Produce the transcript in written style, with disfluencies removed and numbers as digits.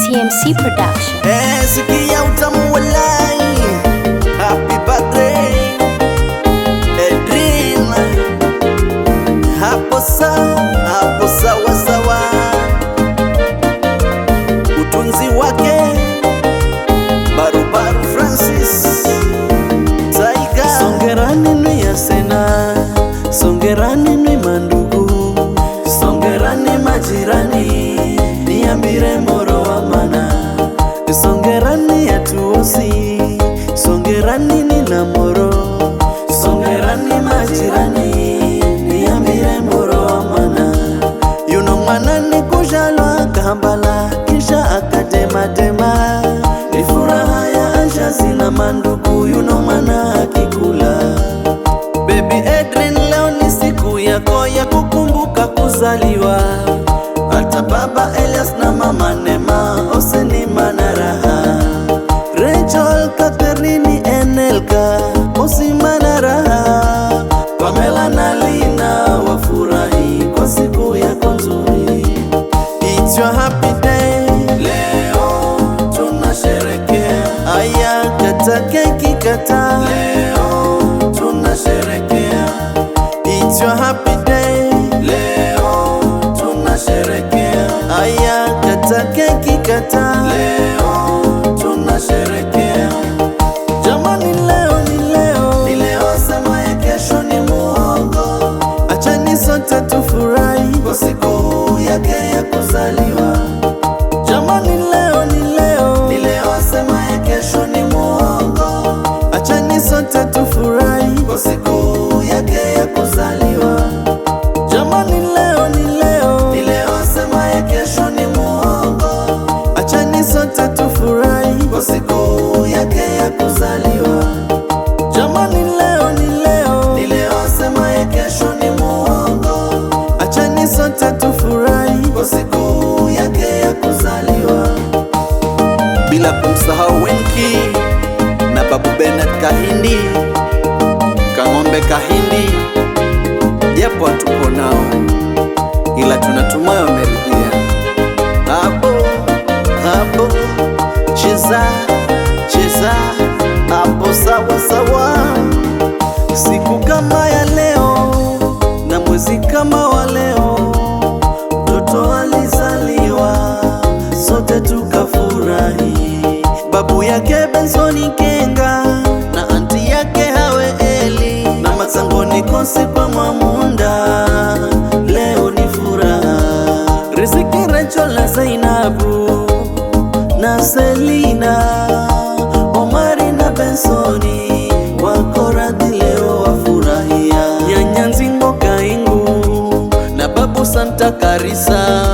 TMC Production. Sikia utamu walai. Happy birthday Edrin. Hapo sawa sawa. Utunzi wake Barubaru Francis Taiga. Songerani nwi ya sena, songerani nwi mandugu, songerani majirani, niambire moro wa mana. Songerani ya tuosi, songerani nina moro, songerani majirani, niambire moro wa mana. Yuno mana ni kujalwa Kampala kisha akatematema, ni furaha ya ashazi na mandugu. Yuno mana akikula. Baby Edrin, leo ni siku yako ya kukumbuka kuzaliwa. Hata baba Elias na mama Nema oseni manaraha. Rachel, Catherine, Enelka osi manaraha. Pamela na Lina wafurahi kwa siku yako nzuri. It's your happy day, leo tunasherekea. Aya kata keki kata, leo tunasherekea. It's your happy day, leo tunasherekea. Aya kata keki kata, leo tunasherekea. Jamani leo ni leo, ni leo sema ya kesho ni muongo. Achani sote tufurahi kwa siku yake ya kuzaliwa. Jamani leo ni leo, ni leo sema ya kesho ni muongo. Achani sote tufurahi kwa siku yake ya kuzaliwa. Jamani leo ni leo, ni leo sema ya kesho ni muongo. Achani sote tufurahi kwa siku yake ya kuzaliwa. Jamani leo ni leo, ni leo sema ya kesho ni muongo. Achani sote tufurahi kwa siku yake ya kuzaliwa. Bila kumsahau Wenki na Babu Bernard Kahindi, Kang'ombe Kahindi, japo hatuko nao ila tunatumai wameridhia. Hapo cheza hapo sawa. Siku kama ya leo na mwezi kama wa leo, mtoto alizaliwa, sote tukafurahi. Babu yake Benson Kenga na anti yake Hawe Eli na Matsangoni Kosi kwa Mwamunda, leo ni furaha. Riziki, Rachel na Zainabu na Selina, Omari na Bensoni wako radhi leo wafurahia. Nyanya Nzingo Kaingu na Babu Santa Karisa